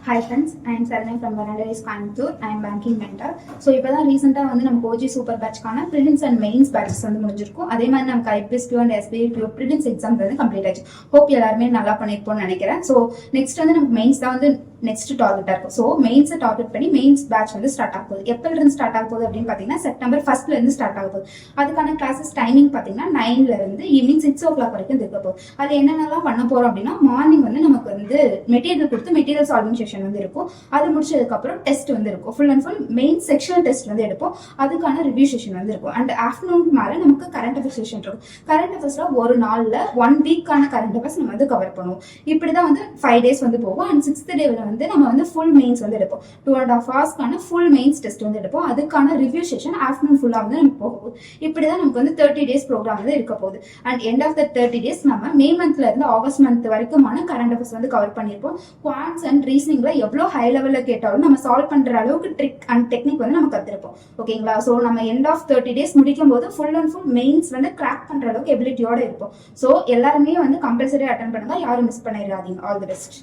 Hi friends, I am Saranya from Vanadaris Coimbatore. I am banking mentor. So இப்போ தான் ரீசெண்டாக வந்து நம்ம ஓஜி சூப்பர் பேட்ச்க்கான ப்ரிலிம்ஸ் அண்ட் மெயின்ஸ் பேட்சஸ் வந்து முடிஞ்சிருக்கும். அதே மாதிரி நமக்கு IPS Q and SBI Q prelims exams வந்து கம்ப்ளீட் ஆச்சு. ஹோப் எல்லாருமே நல்லா பண்ணியிருப்போம்னு நினைக்கிறேன். ஸோ நெக்ஸ்ட் வந்து நமக்கு மெயின்ஸ் தான் வந்து நெக்ஸ்ட் டார்கெட்டாக இருக்கும். ஸோ மெயின்ஸை டார்கெட் பண்ணி மெயின்ஸ் பேட்ச் வந்து ஸ்டார்ட் ஆக போகுது. எப்போலேருந்து ஸ்டார்ட் ஆக போகுது அப்படின்னு பார்த்தீங்கன்னா செப்டம்பர் 1 ஸ்டார்ட் ஆக போகுது. அதுக்கான கிளாஸஸ் டைமிங் பார்த்தீங்கன்னா 9 ஈவினிங் 6 o'clock வரைக்கும் இருக்க போகுது. அது என்னென்னலாம் பண்ண போகிறோம் அப்படின்னா மார்னிங் வந்து நமக்கு வந்து மெட்டீரியல் கொடுத்து மெட்டீரியல் சால்விங் செஷன் வந்து இருக்கும். அது முடிச்சதுக்கப்புறம் டெஸ்ட் வந்து இருக்கும். Full and full main sectional test வந்து எடுப்போம். அதுக்கான ரிவ்யூ செஷன் வந்து இருக்கும். அண்ட் ஆஃப்டர்நூன் மேலே நமக்கு கரண்ட் அஃபேர்ஸ் செஷன் இருக்கும். கரண்ட் அஃபேர்ஸ்ல ஒரு நாளில் 1 வீக்கான கரண்ட் அஃபேர்ஸ் நம்ம வந்து கவர் பண்ணுவோம். இப்படி தான் வந்து 5 days வந்து போகும். அண்ட் 6th டேவில் வந்து நம்ம வந்து ஃபுல் மெயின்ஸ் வந்து எடுப்போம். 2.5 hours ஃபுல் மெயின்ஸ் டெஸ்ட் வந்து எடுப்போம். அதுக்கான ரிவ்யூ செஷன் ஆஃப்டர்நூன் ஃபுல்லாக வந்து நமக்கு போகும். இப்படி தான் நமக்கு வந்து 30 days ப்ரோக்ராம் வந்து இருக்க போகுது. And end of the 30 days நம்ம மே மந்த்ல இருந்து ஆகஸ்ட் மந்த் வரைக்குமான கரண்ட் அஃபேர்ஸ் வந்து கவர் பண்ணியிருப்போம். குவான்ட்ஸ் அண்ட் ரீசனிங்ல எவ்வளோ ஹை லெவலில் கேட்டாலும் நம்ம சால்வ் பண்ற அளவுக்கு ட்ரிக் அண்ட் டெக்னிக் வந்து நம்ம கத்துருப்போம். ஓகேங்களா? ஸோ நம்ம எண்ட் ஆஃப் 30 days முடிக்கும் போது ஃபுல் அண்ட் ஃபுல் மெயின்ஸ் வந்து கிராக் பண்ற அளவுக்கு எபிலிட்டியோட இருப்போம். ஸோ எல்லாருமே வந்து கம்பல்சரி அட்டன் பண்ணுங்க. யாரும் மிஸ் பண்ணிடாதீங்க. All the best.